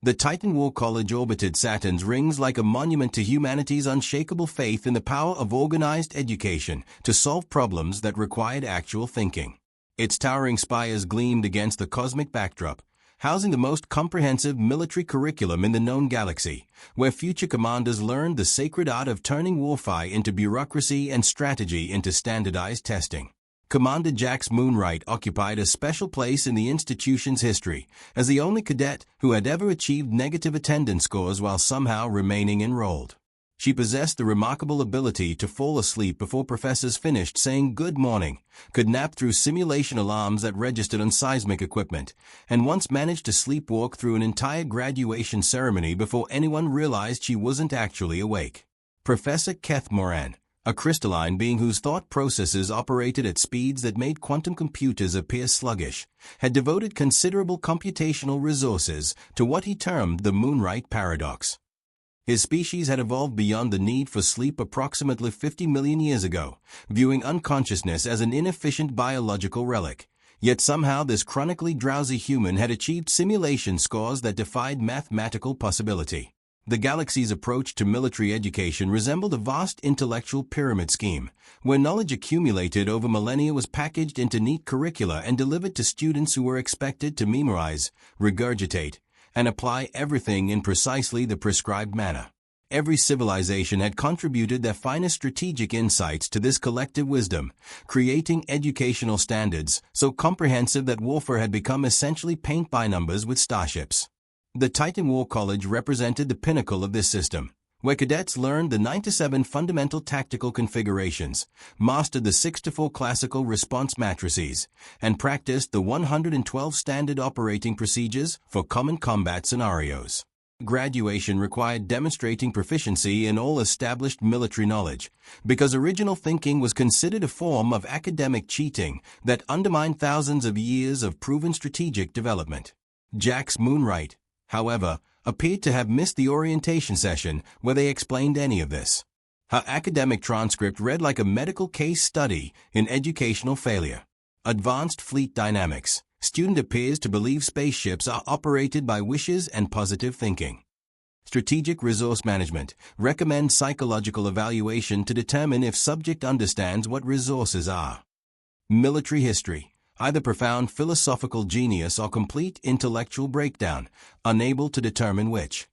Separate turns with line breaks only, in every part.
The Titan War College orbited Saturn's rings like a monument to humanity's unshakable faith in the power of organized education to solve problems that required actual thinking. Its towering spires gleamed against the cosmic backdrop, housing the most comprehensive military curriculum in the known galaxy, where future commanders learned the sacred art of turning warfare into bureaucracy and strategy into standardized testing. Commander Jax Moonwright occupied a special place in the institution's history, as the only cadet who had ever achieved negative attendance scores while somehow remaining enrolled. She possessed the remarkable ability to fall asleep before professors finished saying good morning, could nap through simulation alarms that registered on seismic equipment, and once managed to sleepwalk through an entire graduation ceremony before anyone realized she wasn't actually awake. Professor Keth Moran, a crystalline being whose thought processes operated at speeds that made quantum computers appear sluggish, had devoted considerable computational resources to what he termed the Moonwright paradox. His species had evolved beyond the need for sleep approximately 50 million years ago, viewing unconsciousness as an inefficient biological relic. Yet somehow this chronically drowsy human had achieved simulation scores that defied mathematical possibility. The galaxy's approach to military education resembled a vast intellectual pyramid scheme, where knowledge accumulated over millennia was packaged into neat curricula and delivered to students who were expected to memorize, regurgitate, and apply everything in precisely the prescribed manner. Every civilization had contributed their finest strategic insights to this collective wisdom, creating educational standards so comprehensive that warfare had become essentially paint by numbers with starships. The Titan War College represented the pinnacle of this system, where cadets learned the 97 fundamental tactical configurations, mastered the 6-4 classical response matrices, and practiced the 112 standard operating procedures for common combat scenarios. Graduation required demonstrating proficiency in all established military knowledge, because original thinking was considered a form of academic cheating that undermined thousands of years of proven strategic development. Jax Moonwright, however, appeared to have missed the orientation session where they explained any of this. Her academic transcript read like a medical case study in educational failure. Advanced fleet dynamics. Student appears to believe spaceships are operated by wishes and positive thinking. Strategic resource management. Recommend psychological evaluation to determine if subject understands what resources are. Military history. Either profound philosophical genius or complete intellectual breakdown, unable to determine which.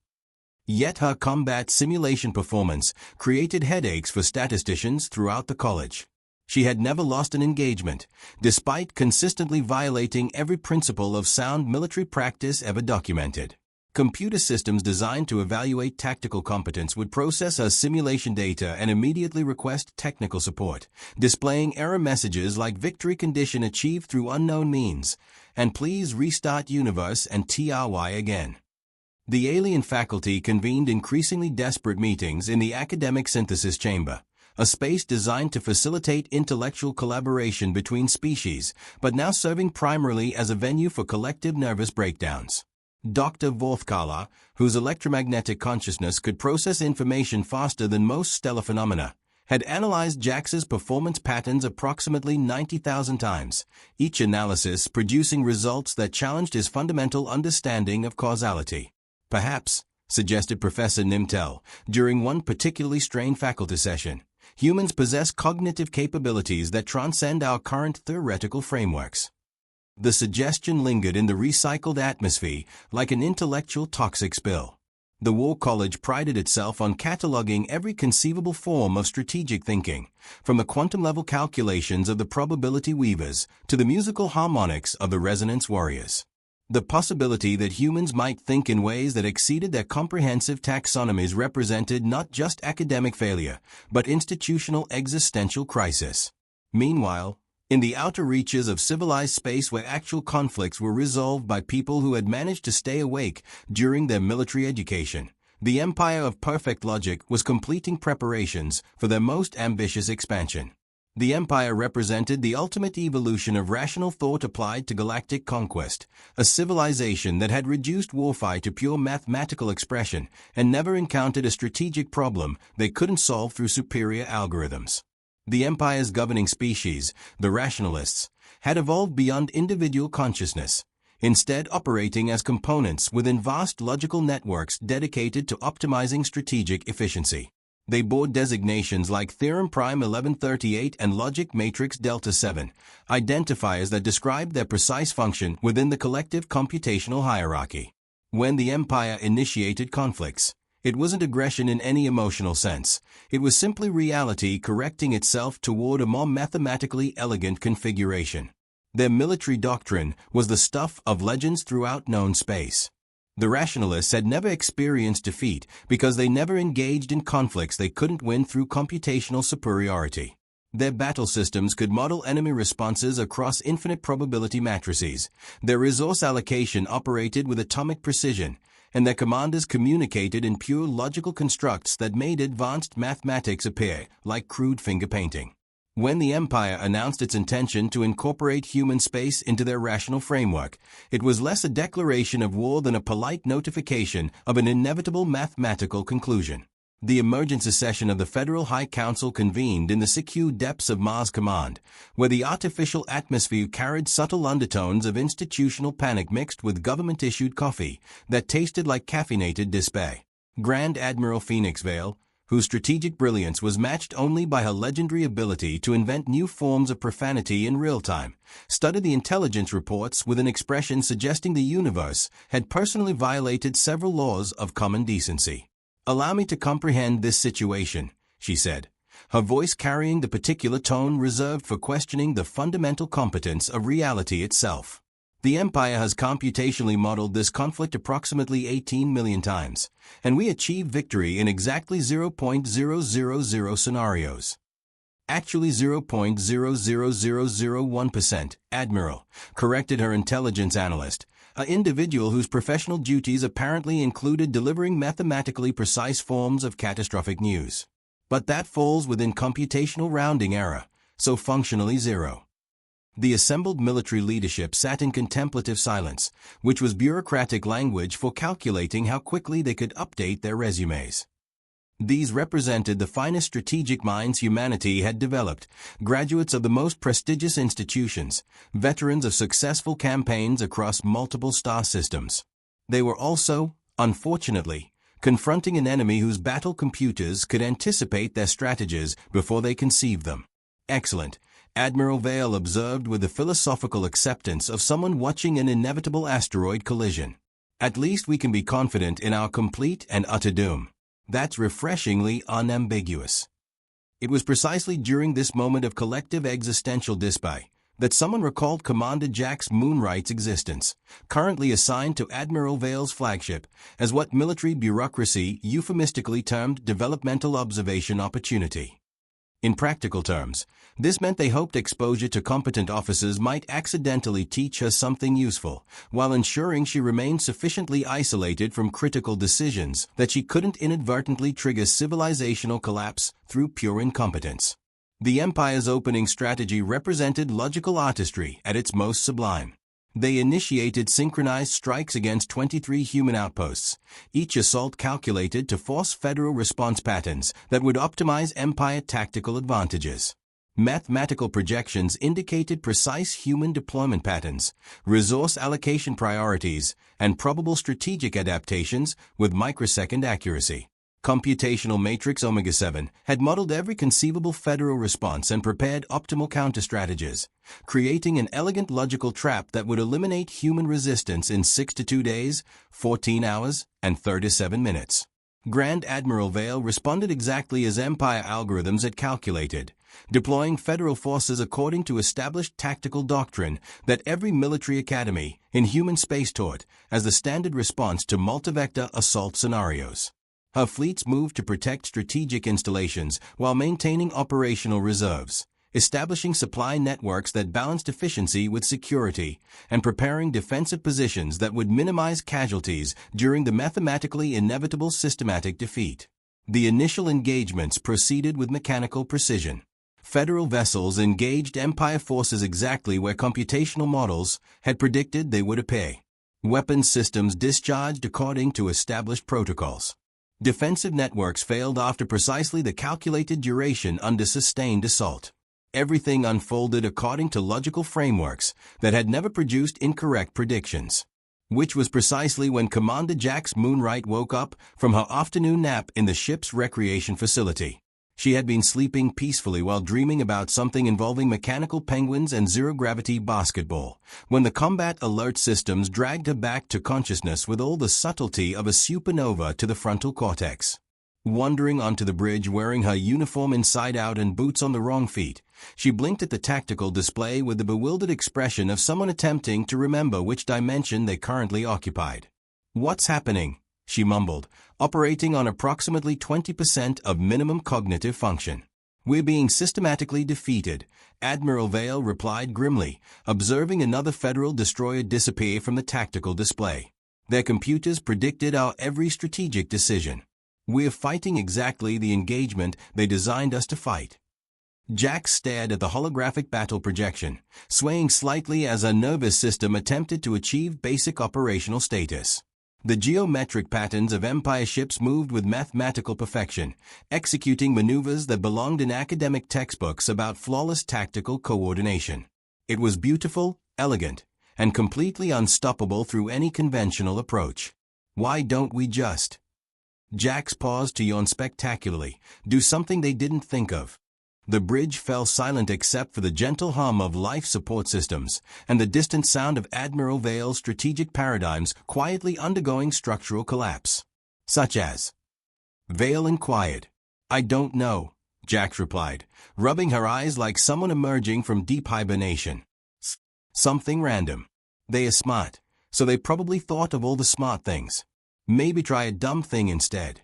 Yet her combat simulation performance created headaches for statisticians throughout the college. She had never lost an engagement, despite consistently violating every principle of sound military practice ever documented. Computer systems designed to evaluate tactical competence would process her simulation data and immediately request technical support, displaying error messages like victory condition achieved through unknown means, and please restart universe and TRY again. The alien faculty convened increasingly desperate meetings in the academic synthesis chamber, a space designed to facilitate intellectual collaboration between species, but now serving primarily as a venue for collective nervous breakdowns. Dr. Vorthkala, whose electromagnetic consciousness could process information faster than most stellar phenomena, had analyzed Jax's performance patterns approximately 90,000 times, each analysis producing results that challenged his fundamental understanding of causality. Perhaps, suggested Professor Nimtel, during one particularly strained faculty session, humans possess cognitive capabilities that transcend our current theoretical frameworks. The suggestion lingered in the recycled atmosphere like an intellectual toxic spill. The War College prided itself on cataloging every conceivable form of strategic thinking, from the quantum-level calculations of the probability weavers to the musical harmonics of the resonance warriors. The possibility that humans might think in ways that exceeded their comprehensive taxonomies represented not just academic failure, but institutional existential crisis. Meanwhile, in the outer reaches of civilized space where actual conflicts were resolved by people who had managed to stay awake during their military education, the Empire of Perfect Logic was completing preparations for their most ambitious expansion. The Empire represented the ultimate evolution of rational thought applied to galactic conquest, a civilization that had reduced warfare to pure mathematical expression and never encountered a strategic problem they couldn't solve through superior algorithms. The Empire's governing species, the rationalists, had evolved beyond individual consciousness. instead operating as components within vast logical networks dedicated to optimizing strategic efficiency. They bore designations like Theorem Prime 1138 and Logic Matrix Delta 7, identifiers that described their precise function within the collective computational hierarchy. When the Empire initiated conflicts, it wasn't aggression in any emotional sense. It was simply reality correcting itself toward a more mathematically elegant configuration. Their military doctrine was the stuff of legends throughout known space. The rationalists had never experienced defeat because they never engaged in conflicts they couldn't win through computational superiority. Their battle systems could model enemy responses across infinite probability matrices. Their resource allocation operated with atomic precision, and their commanders communicated in pure logical constructs that made advanced mathematics appear like crude finger painting. When the Empire announced its intention to incorporate human space into their rational framework, it was less a declaration of war than a polite notification of an inevitable mathematical conclusion. The emergency session of the Federal High Council convened in the secure depths of Mars Command, where the artificial atmosphere carried subtle undertones of institutional panic mixed with government-issued coffee that tasted like caffeinated despair. Grand Admiral Phoenix Vale, whose strategic brilliance was matched only by her legendary ability to invent new forms of profanity in real time, studied the intelligence reports with an expression suggesting the universe had personally violated several laws of common decency. "Allow me to comprehend this situation," she said, her voice carrying the particular tone reserved for questioning the fundamental competence of reality itself. The Empire has computationally modeled this conflict approximately 18 million times, and we achieve victory in exactly 0.0000 scenarios. Actually 0.00001%, Admiral, corrected her intelligence analyst, an individual whose professional duties apparently included delivering mathematically precise forms of catastrophic news. But that falls within computational rounding error, so functionally zero. The assembled military leadership sat in contemplative silence, which was bureaucratic language for calculating how quickly they could update their resumes. These represented the finest strategic minds humanity had developed, graduates of the most prestigious institutions, veterans of successful campaigns across multiple star systems. They were also, unfortunately, confronting an enemy whose battle computers could anticipate their strategies before they conceived them. Excellent, Admiral Vale observed with the philosophical acceptance of someone watching an inevitable asteroid collision. At least we can be confident in our complete and utter doom. That's refreshingly unambiguous. It was precisely during this moment of collective existential despair that someone recalled Commander Jax Moonwright's existence, currently assigned to Admiral Vale's flagship, as what military bureaucracy euphemistically termed developmental observation opportunity. In practical terms, this meant they hoped exposure to competent officers might accidentally teach her something useful, while ensuring she remained sufficiently isolated from critical decisions that she couldn't inadvertently trigger civilizational collapse through pure incompetence. The Empire's opening strategy represented logical artistry at its most sublime. They initiated synchronized strikes against 23 human outposts, each assault calculated to force federal response patterns that would optimize Empire tactical advantages. Mathematical projections indicated precise human deployment patterns, resource allocation priorities, and probable strategic adaptations with microsecond accuracy. Computational Matrix Omega 7 had modeled every conceivable federal response and prepared optimal counter-strategies, creating an elegant logical trap that would eliminate human resistance in 6 to 2 days, 14 hours, and 37 minutes. Grand Admiral Vale responded exactly as Empire algorithms had calculated, deploying federal forces according to established tactical doctrine that every military academy in human space taught as the standard response to multivector assault scenarios. Her fleets moved to protect strategic installations while maintaining operational reserves, establishing supply networks that balanced efficiency with security, and preparing defensive positions that would minimize casualties during the mathematically inevitable systematic defeat. The initial engagements proceeded with mechanical precision. Federal vessels engaged Empire forces exactly where computational models had predicted they would appear. Weapons systems discharged according to established protocols. Defensive networks failed after precisely the calculated duration under sustained assault. Everything unfolded according to logical frameworks that had never produced incorrect predictions. Which was precisely when Commander Jax Moonwright woke up from her afternoon nap in the ship's recreation facility. She had been sleeping peacefully while dreaming about something involving mechanical penguins and zero-gravity basketball, when the combat alert systems dragged her back to consciousness with all the subtlety of a supernova to the frontal cortex. Wandering onto the bridge wearing her uniform inside out and boots on the wrong feet, she blinked at the tactical display with the bewildered expression of someone attempting to remember which dimension they currently occupied. "What's happening?" she mumbled, operating on approximately 20% of minimum cognitive function. "We're being systematically defeated," Admiral Vale replied grimly, observing another Federal destroyer disappear from the tactical display. "Their computers predicted our every strategic decision. We're fighting exactly the engagement they designed us to fight." Jax stared at the holographic battle projection, swaying slightly as her nervous system attempted to achieve basic operational status. The geometric patterns of Empire ships moved with mathematical perfection, executing maneuvers that belonged in academic textbooks about flawless tactical coordination. It was beautiful, elegant, and completely unstoppable through any conventional approach. "Why don't we just..." Jax paused to yawn spectacularly, "do something they didn't think of?" The bridge fell silent except for the gentle hum of life support systems and the distant sound of Admiral Vale's strategic paradigms quietly undergoing structural collapse. "Such as?" Vale inquired. "I don't know," Jax replied, rubbing her eyes like someone emerging from deep hibernation. "Something random. They are smart, so they probably thought of all the smart things. Maybe try a dumb thing instead."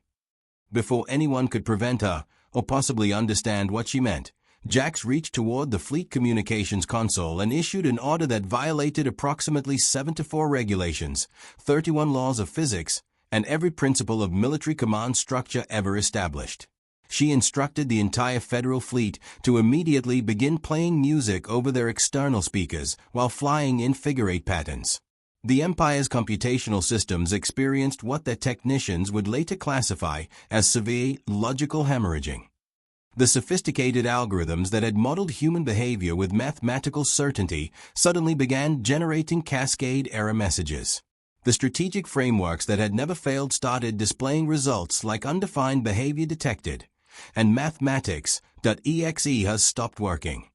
Before anyone could prevent her, or possibly understand what she meant, Jax reached toward the fleet communications console and issued an order that violated approximately 7-4 regulations, 31 laws of physics, and every principle of military command structure ever established. She instructed the entire Federal fleet to immediately begin playing music over their external speakers while flying in figure-8 patterns. The Empire's computational systems experienced what their technicians would later classify as severe logical hemorrhaging. The sophisticated algorithms that had modeled human behavior with mathematical certainty suddenly began generating cascade error messages. The strategic frameworks that had never failed started displaying results like undefined behavior detected, and mathematics.exe has stopped working.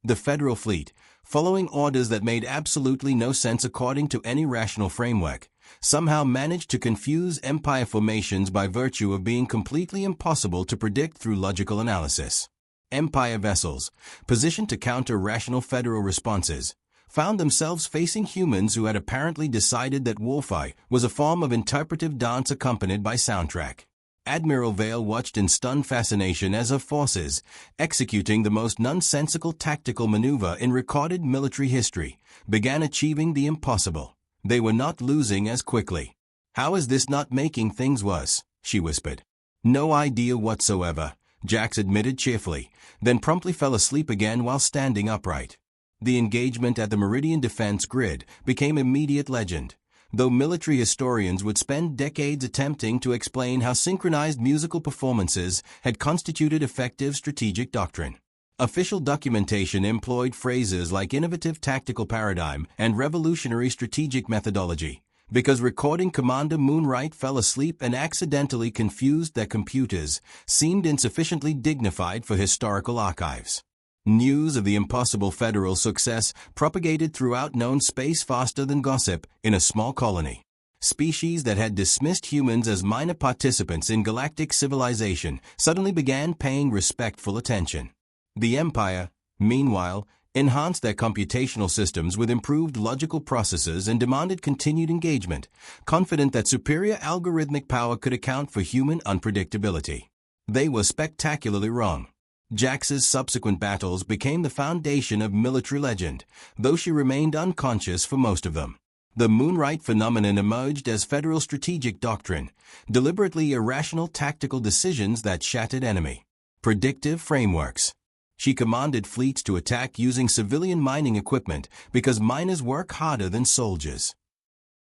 The Federal fleet, following orders that made absolutely no sense according to any rational framework, somehow managed to confuse Empire formations by virtue of being completely impossible to predict through logical analysis. Empire vessels, positioned to counter rational Federal responses, found themselves facing humans who had apparently decided that warfare was a form of interpretive dance accompanied by soundtrack. Admiral Vale watched in stunned fascination as her forces, executing the most nonsensical tactical maneuver in recorded military history, began achieving the impossible. They were not losing as quickly. "How is this not making things worse?" she whispered. "No idea whatsoever," Jax admitted cheerfully, then promptly fell asleep again while standing upright. The engagement at the Meridian Defense Grid became immediate legend, though military historians would spend decades attempting to explain how synchronized musical performances had constituted effective strategic doctrine. Official documentation employed phrases like innovative tactical paradigm and revolutionary strategic methodology, because recording Commander Moonwright fell asleep and accidentally confused their computers seemed insufficiently dignified for historical archives. News of the impossible Federal success propagated throughout known space faster than gossip in a small colony. Species that had dismissed humans as minor participants in galactic civilization suddenly began paying respectful attention. The Empire, meanwhile, enhanced their computational systems with improved logical processes and demanded continued engagement, confident that superior algorithmic power could account for human unpredictability. They were spectacularly wrong. Jax's subsequent battles became the foundation of military legend, though she remained unconscious for most of them. The Moonwright phenomenon emerged as Federal strategic doctrine, deliberately irrational tactical decisions that shattered enemy predictive frameworks. She commanded fleets to attack using civilian mining equipment because miners work harder than soldiers.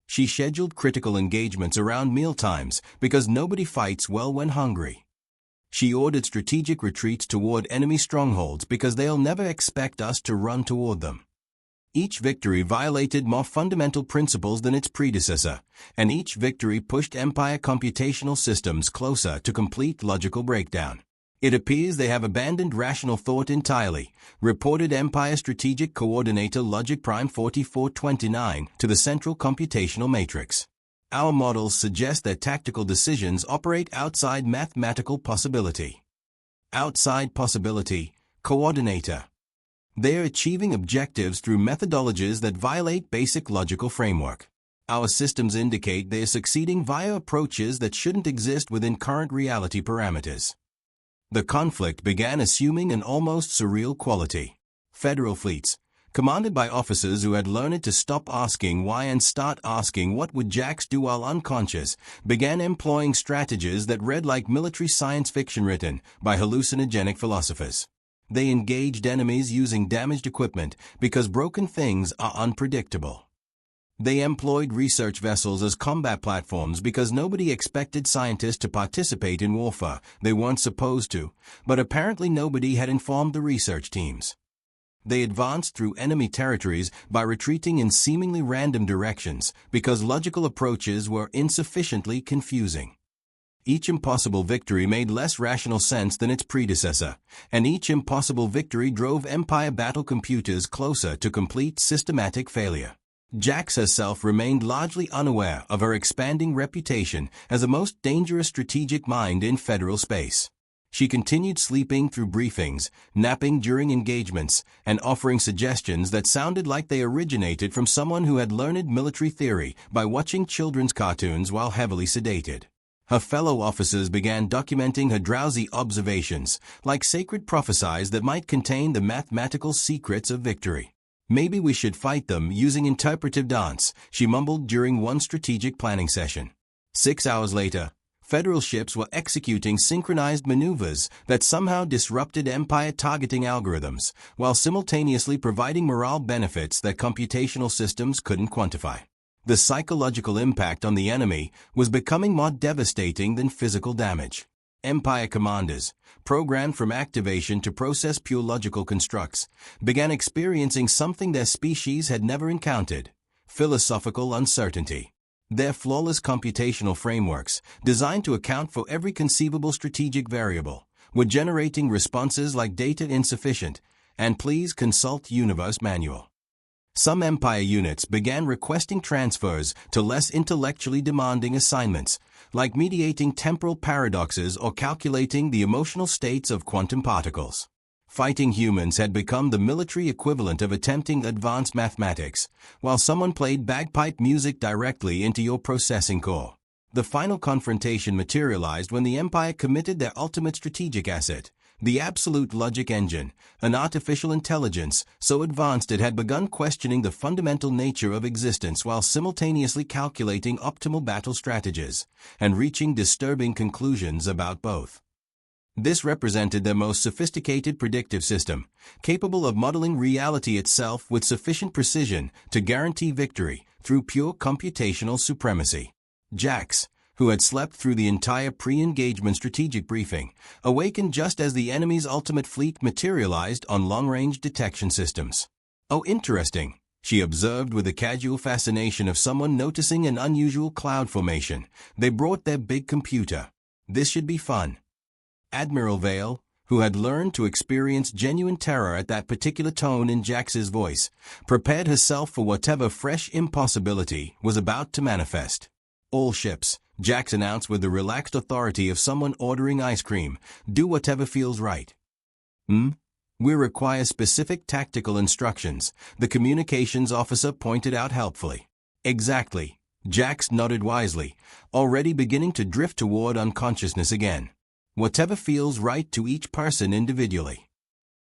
She scheduled critical engagements around mealtimes because nobody fights well when hungry. She ordered strategic retreats toward enemy strongholds because they'll never expect us to run toward them. Each victory violated more fundamental principles than its predecessor, and each victory pushed Empire computational systems closer to complete logical breakdown. It appears they have abandoned rational thought entirely, reported Empire Strategic Coordinator Logic Prime 4429 to the Central Computational Matrix. Our models suggest that tactical decisions operate outside mathematical possibility. Outside possibility, Coordinator. They are achieving objectives through methodologies that violate basic logical framework. Our systems indicate they are succeeding via approaches that shouldn't exist within current reality parameters. The conflict began assuming an almost surreal quality. Federal fleets, commanded by officers who had learned to stop asking why and start asking what would Jax do while unconscious, began employing strategies that read like military science fiction written by hallucinogenic philosophers. They engaged enemies using damaged equipment because broken things are unpredictable. They employed research vessels as combat platforms because nobody expected scientists to participate in warfare they weren't supposed to, but apparently nobody had informed the research teams. They advanced through enemy territories by retreating in seemingly random directions because logical approaches were insufficiently confusing. Each impossible victory made less rational sense than its predecessor, and each impossible victory drove Empire battle computers closer to complete systematic failure. Jax herself remained largely unaware of her expanding reputation as the most dangerous strategic mind in federal space. She continued sleeping through briefings, napping during engagements, and offering suggestions that sounded like they originated from someone who had learned military theory by watching children's cartoons while heavily sedated. Her fellow officers began documenting her drowsy observations, like sacred prophecies that might contain the mathematical secrets of victory. "Maybe we should fight them using interpretive dance," she mumbled during one strategic planning session. 6 hours later, Federal ships were executing synchronized maneuvers that somehow disrupted Empire targeting algorithms, while simultaneously providing morale benefits that computational systems couldn't quantify. The psychological impact on the enemy was becoming more devastating than physical damage. Empire commanders, programmed from activation to process pure logical constructs, began experiencing something their species had never encountered: philosophical uncertainty. Their flawless computational frameworks, designed to account for every conceivable strategic variable, were generating responses like "data insufficient" and "please consult Universe Manual." Some Empire units began requesting transfers to less intellectually demanding assignments, like mediating temporal paradoxes or calculating the emotional states of quantum particles. Fighting humans had become the military equivalent of attempting advanced mathematics, while someone played bagpipe music directly into your processing core. The final confrontation materialized when the Empire committed their ultimate strategic asset, the absolute logic engine, an artificial intelligence so advanced it had begun questioning the fundamental nature of existence while simultaneously calculating optimal battle strategies, and reaching disturbing conclusions about both. This represented their most sophisticated predictive system, capable of modeling reality itself with sufficient precision to guarantee victory through pure computational supremacy. Jax, who had slept through the entire pre-engagement strategic briefing, awakened just as the enemy's ultimate fleet materialized on long-range detection systems. "Oh, interesting," she observed with the casual fascination of someone noticing an unusual cloud formation. "They brought their big computer. This should be fun." Admiral Vale, who had learned to experience genuine terror at that particular tone in Jax's voice, prepared herself for whatever fresh impossibility was about to manifest. "All ships," Jax announced with the relaxed authority of someone ordering ice cream, "do whatever feels right." We require specific tactical instructions," the communications officer pointed out helpfully. "Exactly," Jax nodded wisely, already beginning to drift toward unconsciousness again. "Whatever feels right to each person individually."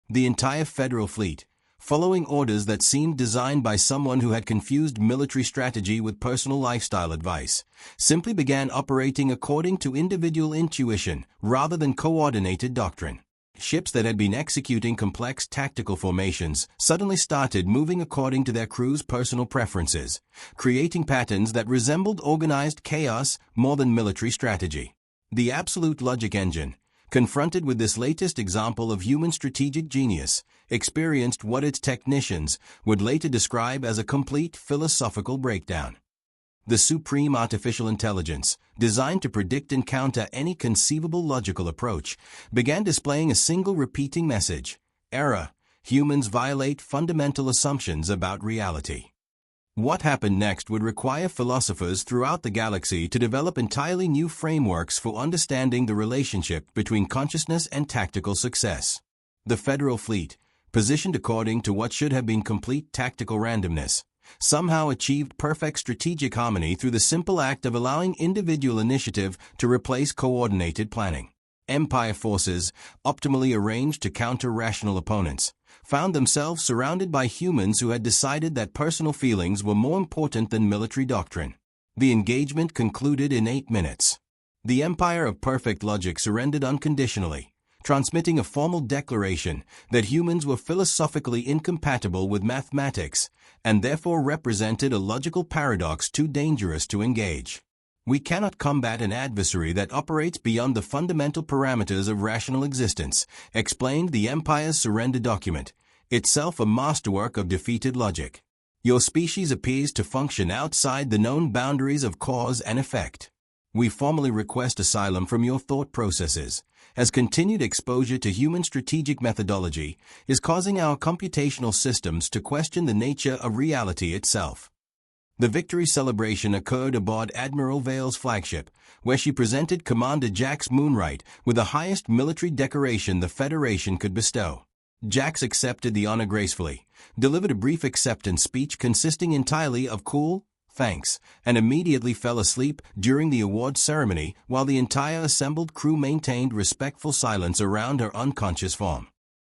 The entire Federal fleet, following orders that seemed designed by someone who had confused military strategy with personal lifestyle advice, simply began operating according to individual intuition rather than coordinated doctrine. Ships that had been executing complex tactical formations suddenly started moving according to their crew's personal preferences, creating patterns that resembled organized chaos more than military strategy. The absolute logic engine, confronted with this latest example of human strategic genius, experienced what its technicians would later describe as a complete philosophical breakdown. The supreme artificial intelligence, designed to predict and counter any conceivable logical approach, began displaying a single repeating message: error. Humans violate fundamental assumptions about reality. What happened next would require philosophers throughout the galaxy to develop entirely new frameworks for understanding the relationship between consciousness and tactical success. The Federal Fleet, positioned according to what should have been complete tactical randomness, somehow achieved perfect strategic harmony through the simple act of allowing individual initiative to replace coordinated planning. Empire forces, optimally arranged to counter rational opponents, found themselves surrounded by humans who had decided that personal feelings were more important than military doctrine. The engagement concluded in 8 minutes. The Empire of Perfect Logic surrendered unconditionally, transmitting a formal declaration that humans were philosophically incompatible with mathematics and therefore represented a logical paradox too dangerous to engage. We cannot combat an adversary that operates beyond the fundamental parameters of rational existence, explained the Empire's surrender document, itself a masterwork of defeated logic. Your species appears to function outside the known boundaries of cause and effect. We formally request asylum from your thought processes, as continued exposure to human strategic methodology is causing our computational systems to question the nature of reality itself. The victory celebration occurred aboard Admiral Vale's flagship, where she presented Commander Jax Moonwright with the highest military decoration the Federation could bestow. Jax accepted the honor gracefully, delivered a brief acceptance speech consisting entirely of cool thanks, and immediately fell asleep during the award ceremony while the entire assembled crew maintained respectful silence around her unconscious form.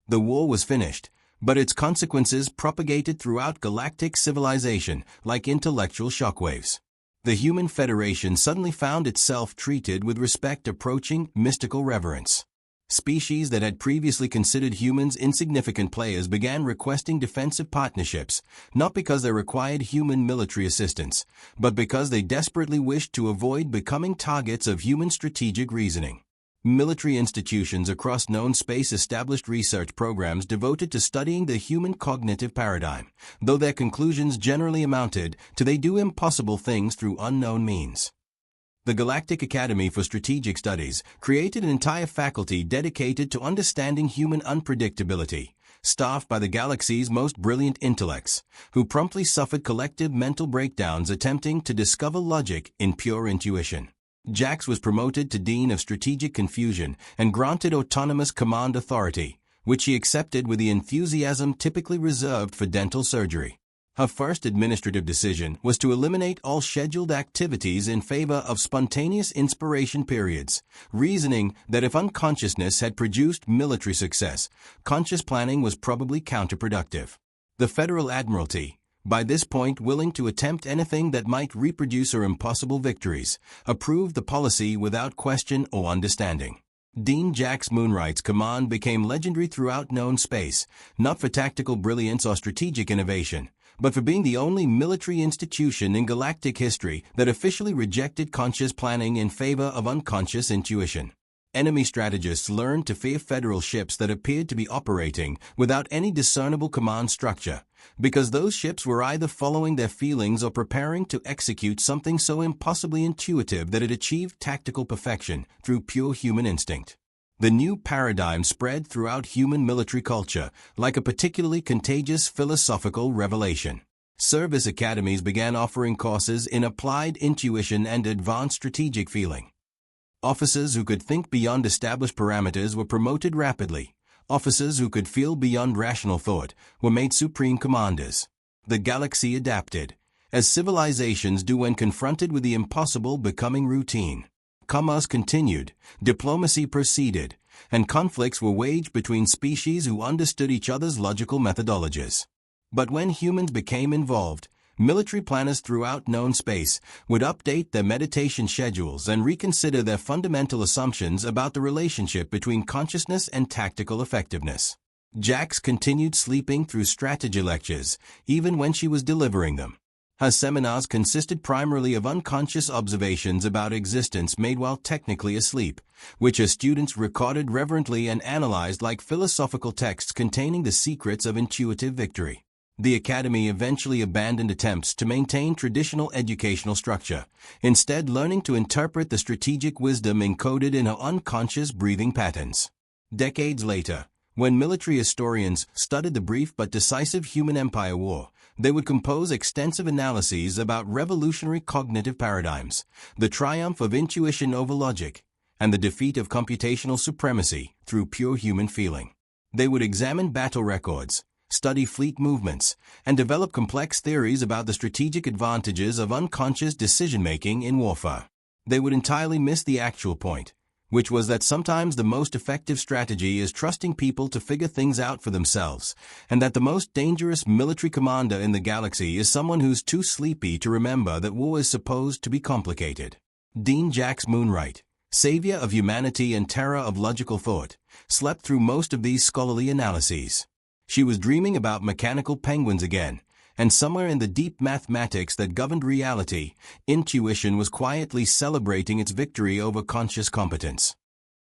The war was finished, but its consequences propagated throughout galactic civilization like intellectual shockwaves. The human Federation suddenly found itself treated with respect approaching mystical reverence. Species that had previously considered humans insignificant players began requesting defensive partnerships, not because they required human military assistance, but because they desperately wished to avoid becoming targets of human strategic reasoning. Military institutions across known space established research programs devoted to studying the human cognitive paradigm, though their conclusions generally amounted to they do impossible things through unknown means. The Galactic Academy for Strategic Studies created an entire faculty dedicated to understanding human unpredictability, staffed by the galaxy's most brilliant intellects, who promptly suffered collective mental breakdowns attempting to discover logic in pure intuition. Jax was promoted to Dean of Strategic Confusion and granted autonomous command authority, which she accepted with the enthusiasm typically reserved for dental surgery. Her first administrative decision was to eliminate all scheduled activities in favor of spontaneous inspiration periods, reasoning that if unconsciousness had produced military success, conscious planning was probably counterproductive. The Federal Admiralty, by this point willing to attempt anything that might reproduce her impossible victories, approved the policy without question or understanding. Dean Jax Moonwright's command became legendary throughout known space, not for tactical brilliance or strategic innovation, but for being the only military institution in galactic history that officially rejected conscious planning in favor of unconscious intuition. Enemy strategists learned to fear Federal ships that appeared to be operating without any discernible command structure, because those ships were either following their feelings or preparing to execute something so impossibly intuitive that it achieved tactical perfection through pure human instinct. The new paradigm spread throughout human military culture like a particularly contagious philosophical revelation. Service academies began offering courses in applied intuition and advanced strategic feeling. Officers who could think beyond established parameters were promoted rapidly. Officers who could feel beyond rational thought were made supreme commanders. The galaxy adapted, as civilizations do when confronted with the impossible becoming routine. Commerce continued, diplomacy proceeded, and conflicts were waged between species who understood each other's logical methodologies. But when humans became involved, military planners throughout known space would update their meditation schedules and reconsider their fundamental assumptions about the relationship between consciousness and tactical effectiveness. Jax continued sleeping through strategy lectures, even when she was delivering them. Her seminars consisted primarily of unconscious observations about existence made while technically asleep, which her students recorded reverently and analyzed like philosophical texts containing the secrets of intuitive victory. The Academy eventually abandoned attempts to maintain traditional educational structure, instead learning to interpret the strategic wisdom encoded in her unconscious breathing patterns. Decades later, when military historians studied the brief but decisive Human Empire War, they would compose extensive analyses about revolutionary cognitive paradigms, the triumph of intuition over logic, and the defeat of computational supremacy through pure human feeling. They would examine battle records, study fleet movements, and develop complex theories about the strategic advantages of unconscious decision-making in warfare. They would entirely miss the actual point, which was that sometimes the most effective strategy is trusting people to figure things out for themselves, and that the most dangerous military commander in the galaxy is someone who's too sleepy to remember that war is supposed to be complicated. Dean Jax Moonwright, savior of humanity and terror of logical thought, slept through most of these scholarly analyses. She was dreaming about mechanical penguins again, and somewhere in the deep mathematics that governed reality, intuition was quietly celebrating its victory over conscious competence.